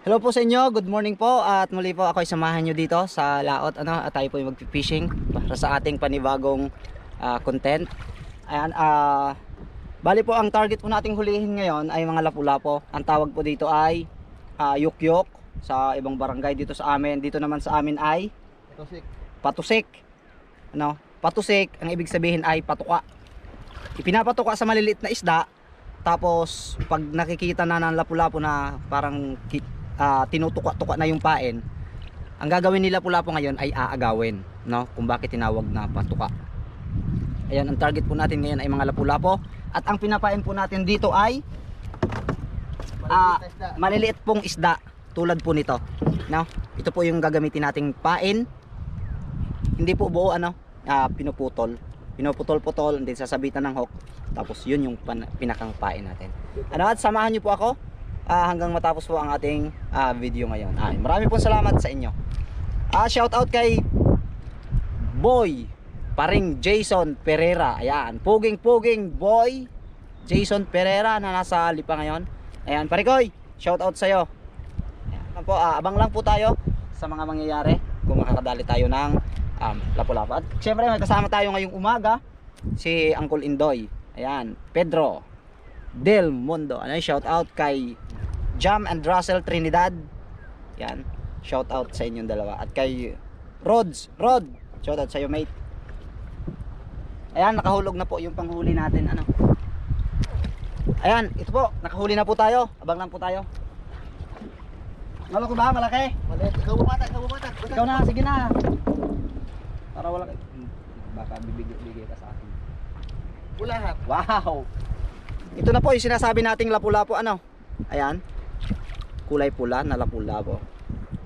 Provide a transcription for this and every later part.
Hello po sa inyo, good morning po at muli po ako samahan nyo dito sa laot at tayo po yung mag-fishing para sa ating panibagong content. Ayan, bali po ang target po nating hulihin ngayon ay mga lapu-lapo. Ang tawag po dito ay yukyok sa ibang barangay dito sa amin. Dito naman sa amin ay patusik. Patusik, ang ibig sabihin ay patuka. Ipinapatuka sa maliliit na isda. Tapos pag nakikita na ng lapu-lapo na parang tinutuka-tuka na yung pain, ang gagawin nila lapu-lapo ngayon ay aagawin, kung bakit tinawag na patuka. Ayan, ang target po natin ngayon ay mga lapu-lapo. At ang pinapain po natin dito ay maliliit pong isda tulad po nito. Ito po yung gagamitin nating pain. Hindi po buo, pinuputol-putol, hindi sasabitan ng hook. Tapos yun yung pinakang pain natin. At samahan nyo po ako hanggang matapos po ang ating video ngayon. Maraming po salamat sa inyo. Shout out kay Boy Paring Jason Pereira. Ayan, puging Boy Jason Pereira na nasa Lipa ngayon. Ayan, Parikoy, shout out sa'yo. Ayan po, abang lang po tayo sa mga mangyayari kung makakadali tayo ng lapu-lapo. At syempre may kasama tayo ngayong umaga, si Uncle Indoy. Ayan, Pedro Del Mundo. Shout out kay Jam and Russell Trinidad. Yan, shout out sa inyong dalawa. At kay Rod, shout out sa iyo, mate. Ayan, nakahulog na po yung panghuli natin. Ayan, ito po, nakahuli na po tayo. Abang lang po tayo. Malaki ba? Malaki? Maliit. Ikaw bumata. Ikaw na, sige na. Para wala baka bibigay ka sa akin. Pulahat. Wow. Ito na po yung sinasabi nating lapu-lapo. Ayan, kulay pula na lapu-lapo.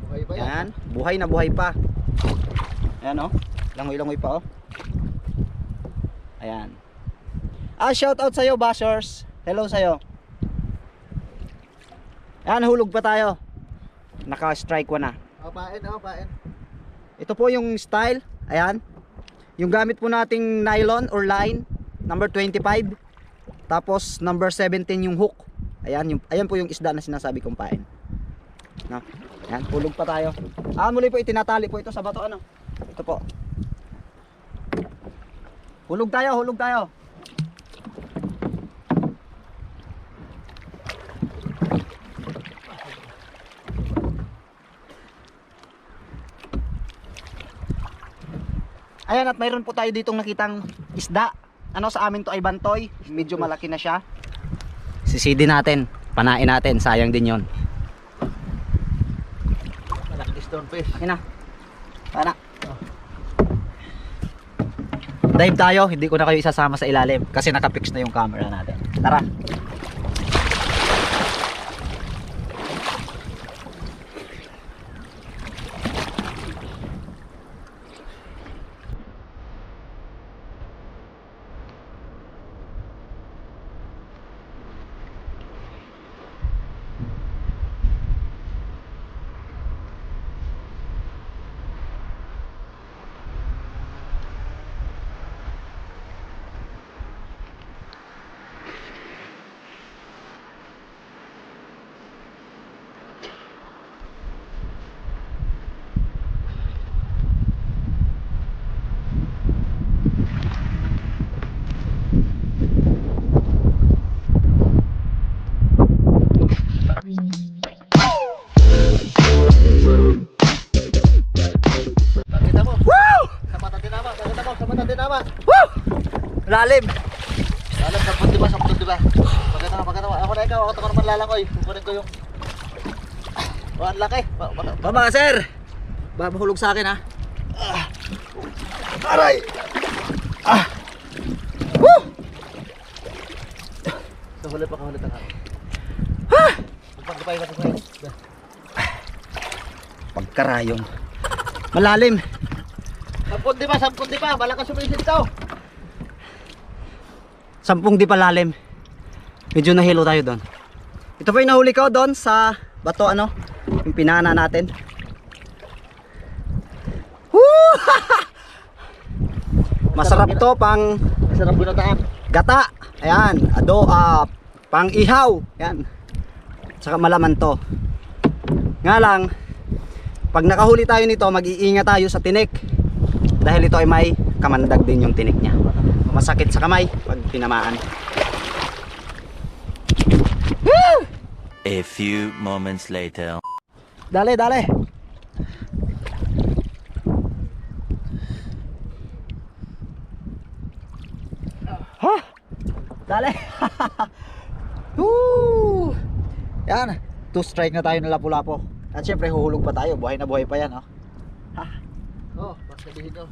Buhay ba yan? Ayan, buhay na buhay pa. Ayan, langoy-langoy pa, Ayan. Shout out sa'yo, bashers. Hello sa'yo. Ayan, hulog pa tayo. Naka-strike 1 na. Pain. Ito po yung style. Ayan. Yung gamit po nating nylon or line, number 25. Tapos number 17 yung hook. Ayan po yung isda na sinasabi kong pain. Ayan, hulog pa tayo. Muli po itinatali po ito sa bato. Ito po. Hulog tayo. Ayan, at mayroon po tayo ditong nakitang isda. Sa amin to ay bantoy. Medyo malaki na siya. Sisidin natin, panain natin, sayang din yon. Malaki stonefish. Ayan na. Pana. Dive tayo, hindi ko na kayo isasama sa ilalim kasi nakapix na yung camera natin. Tara. Kita mo. Woo! Sa mata tinama. Woo! Lalim. Alam, 10 diba? Pagkata mo. Ako na ikaw, ako naman lalangoy. Kukunin ko yung... ang laki. Mama, sir. Mahulog sa akin, Aray! Woo! Kahuli pa ang ako. Pagkapay. Pagkarayong. Malalim. 10 di ba? Malakas sumisid ito. 10 di pa lalim. Medyo nahilo tayo doon. Ito po yung nahuli ko doon sa bato, yung pinana natin. Woo! Masarap to pang Masarap binataan. gata. Ayan, pang ihaw. Ayan. Saka malaman to. Nga lang, pag nakahuli tayo nito, mag-iingat tayo sa tinik. Dahil ito ay may kamandag din yung tinik niya. Masakit sa kamay pag tinamaan. A few moments later. Dale, dale. Ha? Dale. Woo! Yan. 2 strike na tayo ng lapu-lapo. At syempre huhulog pa tayo. Buhay na buhay pa yan. Oh. Oh, mas sabihin nyo.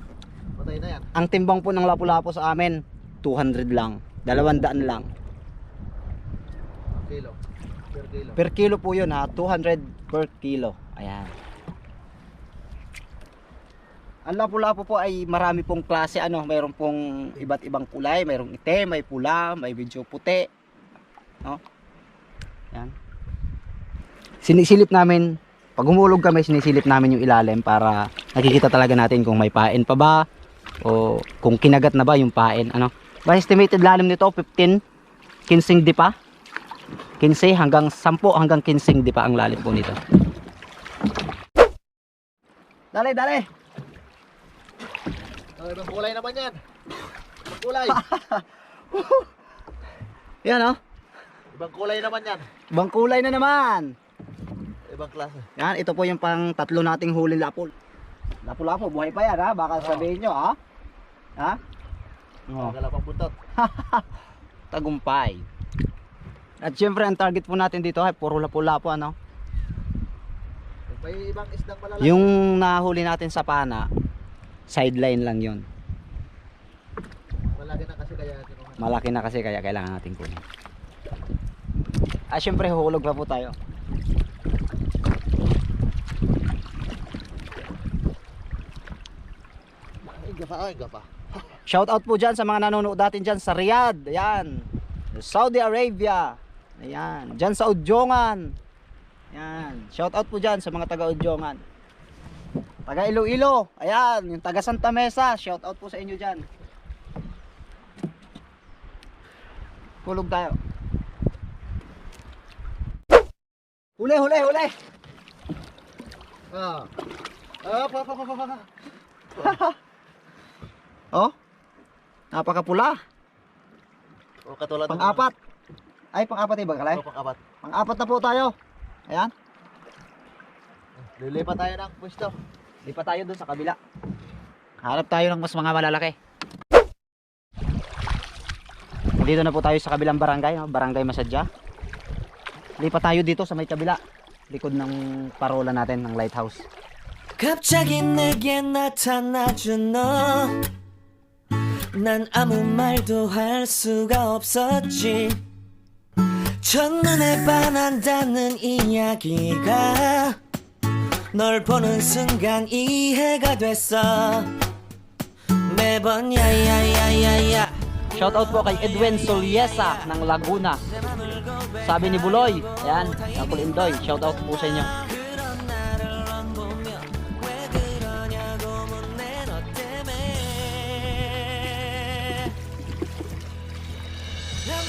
Patay na yan. Ang timbang po ng lapu-lapo sa amin, 200 lang. 200 lang. Kilo. Per kilo. Per kilo po yun ha. 200 per kilo. Ayan. Ang lapu-lapo po ay marami pong klase. Mayroon pong iba't ibang kulay. Mayroong itim, may pula, may medyo puti. No? Ayan. Sinisilip namin, pag humulog kami, sinisilip namin yung ilalim para nakikita talaga natin kung may pain pa ba o kung kinagat na ba yung pain. Ba estimated lalim nito 15 di pa. 15 hanggang 10 hanggang 15 di pa ang lalim po nito. Dale, dale. Oh, ibang kulay naman yan. Ibang kulay. Yan oh. Ibang kulay naman yan. Ibang kulay na naman. Ibang klase. Yan, ito po yung pang tatlo nating huli lapol. Lapu-lapo, buhay pa yan ha. Baka sabihin nyo ha. Ha? Oh. Galapang buntot. Tagumpay. At syempre ang target po natin dito ay puro lapu-lapo May ibang isdang malalaki. Yung nahuli natin sa pana, sideline lang yun. Malaki na kasi kaya kinuha. Malaki na kasi kaya kailangan natin kunin. Syempre huhulog pa po tayo. Ay, gapa. Shout out po dyan sa mga nanonood natin dyan sa Riyadh. Ayan. Saudi Arabia. Ayan. Dyan sa Udjongan. Ayan. Shout out po dyan sa mga taga Udjongan. Taga Iloilo. Ayan. Yung taga Santa Mesa. Shout out po sa inyo dyan. Hulog tayo. Huli, huli, huli. Ah. Pa. Oh. Napakapula. O katulad ng- Pang-apat. Ay, pang-apat eh ba kalay? O, pang-apat. Pang-apat na po tayo. Ayan. Lilipat tayo ng pwesto. Lipat tayo dun sa kabila. Harap tayo ng mas mga malalaki. Dito na po tayo sa kabilang barangay, no? Barangay Masadya. Lipat tayo dito sa may kabila. Likod ng parola natin ng lighthouse. 갑자기 내게 나타나준 너 난 아무 말도 할 수가 없었지 첫눈에 반한다는 이야기가 널 보는 순간 이해가 됐어 매번 야야야야야 Shout out po kay Edwin Soliesa ng Laguna. Sabi ni Buloy, ayan, Kapul Indoy, shout out po sa inyo. 그런 나를 넌보며 왜 그러냐고 묻네 너 때문에 I'm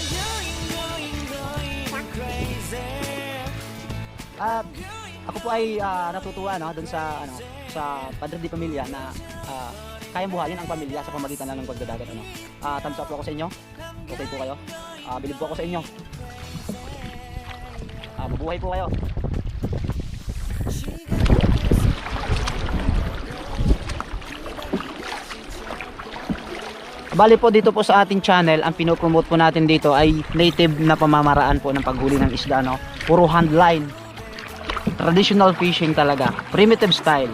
going crazy At ako po ay natutuwa dun sa sa Padre de Pamilya na kayang buhayin ang pamilya sa pamagitan lang ng pagdadagat thumbs up po ako sa inyo. Okay po kayo. Bilib po ako sa inyo. Mabuhay po kayo. Bali po dito po sa ating channel, ang pinopromote po natin dito ay native na pamamaraan po ng paghuli ng isda, no? Puro handline. Traditional fishing talaga. Primitive style.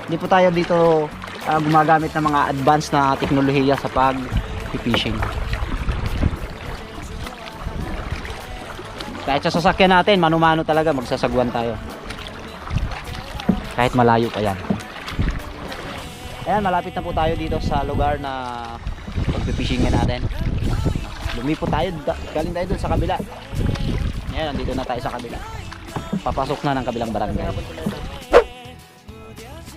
Hindi po tayo dito gumagamit ng mga advanced na teknolohiya sa pag-fishing. Kahit sa sasakyan natin, mano-mano talaga, magsasagwan tayo. Kahit malayo pa yan. Ayan, malapit na po tayo dito sa lugar na pag-fishingin natin. Lumipo tayo, galing tayo dun sa kabila. Ayan, nandito na tayo sa kabila. Papasok na ng kabilang barangay.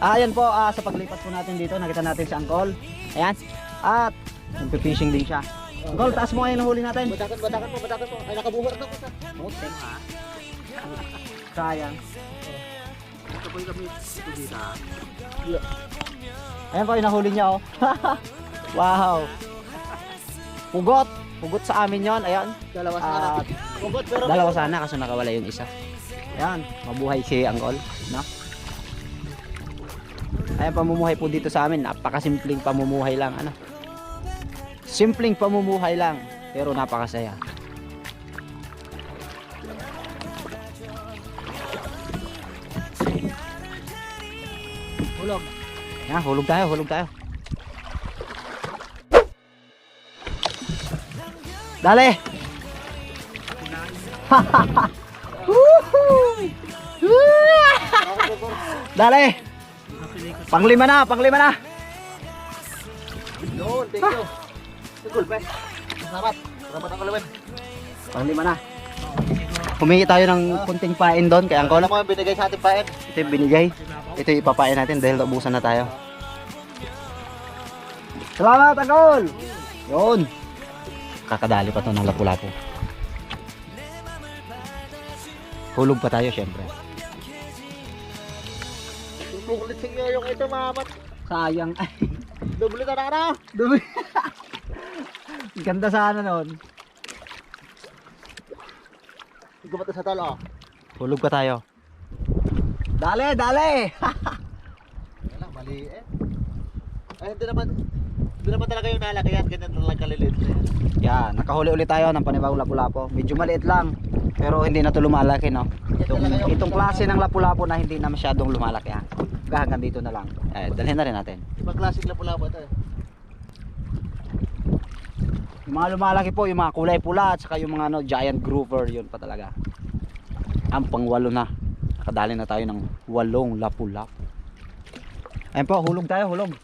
Ayan po, sa paglipat po natin dito, nakita natin si Angkol. Ayan. At nagpe-fishing din siya. Angkol, taas mo ngayon ang huli natin. Batakan mo. Ay, nakabuhar na ko sa. Motem ha. Sayang. Ito po yung kami dito. Ayan po yung nahuli niya oh. Wow. Pugot. Pugot sa amin yon. Ayan. Dalawa sana. At Pugot pero dalawa sana kaso nakawala yung isa. Ayan. Mabuhay si Angkol. No? Ayan, pamumuhay po dito sa amin. Napakasimpleng pamumuhay lang. Ano? Simpleng pamumuhay lang. Pero napakasaya. hulog. Yan, hulog tayo, hulog tayo. Dale! Dale! Panglima na, panglima na! Yun, thank you. Sigul, pre. Salamat. Salamat ang kalawin. Panglima na. Humingi tayo ng kunting pain doon kay Angkol. Ano mo yung binigay sa ating pain? Ito yung binigay. Ito yung ipapain natin dahil naubusan na tayo. Salamat, Angkol! Yun. Kakadali pa to ng lapu-lapu. Hulog pa tayo syempre. Susukulit siya yung ito, mamat. Sayang. Dubli na na. Dumi. Ganda sana noon. Ikaw ba ito sa talo? Hulog pa tayo. Dale, dale. Wala, mali eh. Ay, hindi naman talaga yung nalagayan. Ganyan talaga kaliliit. Yan, nakahuli ulit tayo ng panibagong lapu-lapu. Medyo maliit lang, pero hindi na to lumalaki, no? Itong klase ng lapu-lapu na hindi na masyadong lumalaki, ha? Hanggang dito na lang. Dalhin na rin natin. Ibang klaseng lapu-lapu ito eh. Yung mga lumalaki po, yung mga kulay pula at saka yung mga giant grouper, yun pa talaga. Ang pang-walo na. Nakadali na tayo ng 8 lapu-lapu. Ayun po, hulog tayo, hulog.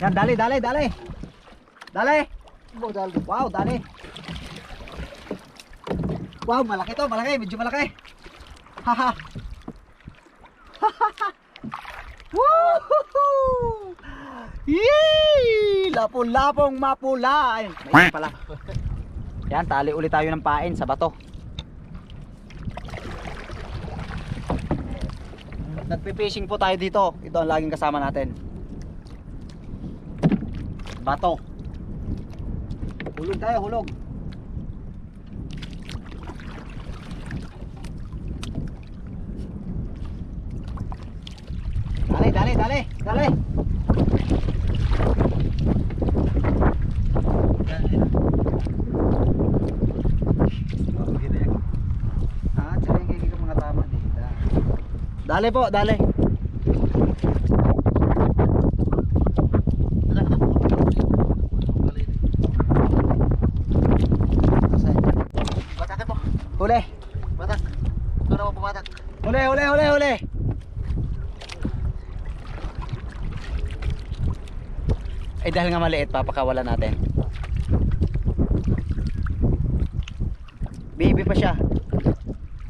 Yan, dali, dali, dali. Dali. Wow, dali. Wow, malaki to, malaki, medyo malaki. Haha. Woohoo! Yee! Lapu-lapong mapula. Ayun, may isa pala. Yan, tali ulit tayo ng pain sa bato. Nagpe-fishing po tayo dito. Ito ang laging kasama natin. Bato. Hulog tayo, hulog. Dali, dali, dali, dali. Ah, tsaka yung mga tama dito. Dali po, dali. Batakin mo. Huli. Batak. Ito naman pumatak. Huli, huli, huli, huli. Eh dahil nga maliit, papakawalan natin. Baby pa siya.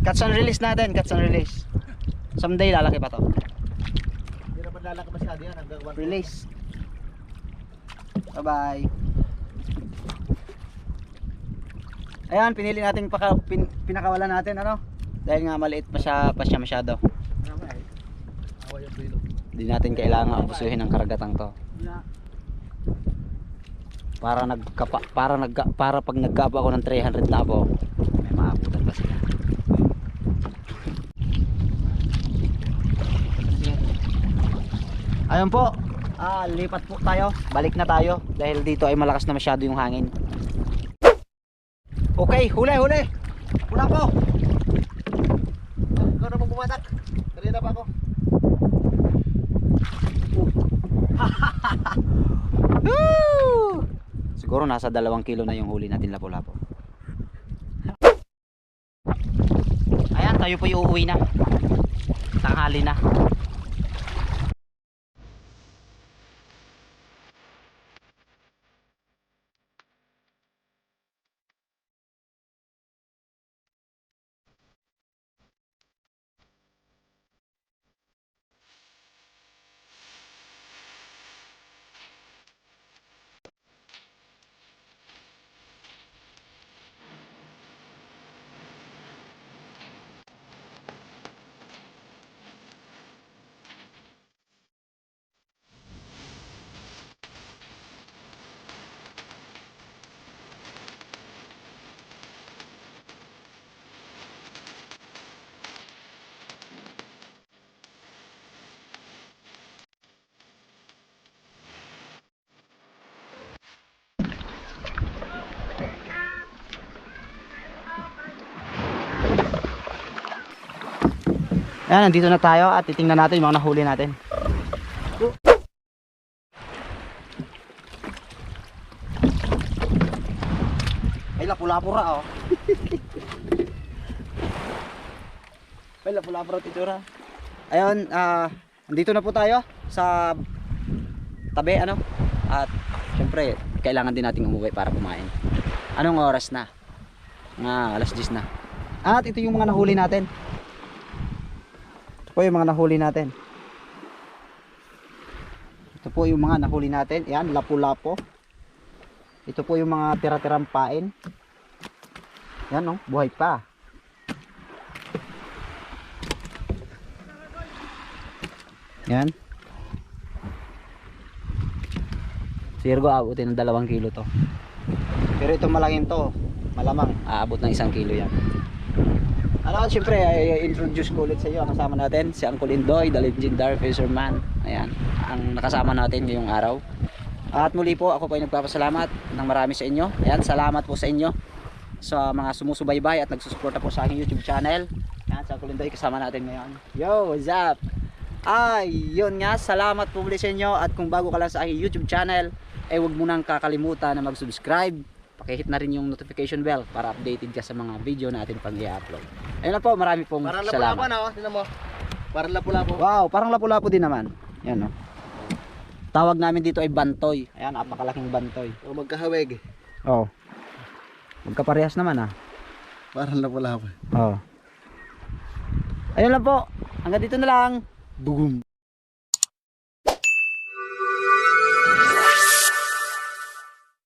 Catch and release natin, catch and release. Someday lalaki pa to. Hindi naman lalaki masyado yan. Hanggang 1. Release. Bye bye. Ayan, pinili natin pinakawalan natin, ano? Dahil nga maliit pa siya masyado. Tama eh. Awa yung bilog. Hindi natin kailangan abusuhin ang karagatang to. Para pag nagkapa ako ng 300 na ako, may maabutan pa sila. Ayun po, lipat po tayo, balik na tayo dahil dito ay malakas na masyado yung hangin. Okay, huli, huli. Wala po. Ikaw naman pumatak. Kanina pa ako. Woo! Siguro nasa 2 kilo na yung huli natin, lapu-lapu. Ayan, tayo po uuwi na. Tanghali na. Ayan, nandito na tayo at titingnan natin yung mga nahuli natin. Ay, lapula-pura oh. Ay, lapula-pura titura. Ayun, nandito na po tayo sa tabi, ano? At syempre, kailangan din nating umuwi para kumain. Anong oras na? Alas 10 na. At ito yung mga nahuli natin. Ito po yung mga nahuli natin. Ito po yung mga nahuli natin. Yan, lapu-lapo. Ito po yung mga tira-tirang pain. Yan oh, buhay pa. Yan. Siguro aabutin ng 2 kilo to. Pero itong malaking to, malamang aabot ng 1 kilo yan. Ano, siyempre, i-introduce ko ulit sa iyo. Ang kasama natin, si Uncle Indoy, the legendary fisherman. Ayan, ang nakasama natin ngayong araw. At muli po, ako po ay nagpapasalamat ng marami sa inyo. Ayan, salamat po sa inyo sa mga sumusubaybay at nagsusuporta po sa aking YouTube channel. Ayan, si Uncle Indoy kasama natin ngayon. Yo, what's up? Ay, yun nga, salamat po muli sa inyo. At kung bago ka lang sa aking YouTube channel, huwag mo nang kakalimutan na mag-subscribe. Pakihit na rin yung notification bell para updated ka sa mga video natin pang i-upload. Ayun na po, marami pong Parang salamat. lapu-lapu na, oh. Tingnan mo. Parang lapu-lapu. Wow, parang lapu-lapu din naman. Yan oh. Tawag namin dito ay bantoy. Ayan, napakalaking bantoy. O magkahawig. Oh. Magkaparehas naman ah. Parang lapu-lapu. Oh. Ayun lang po. Hanggang dito na lang. Bugum.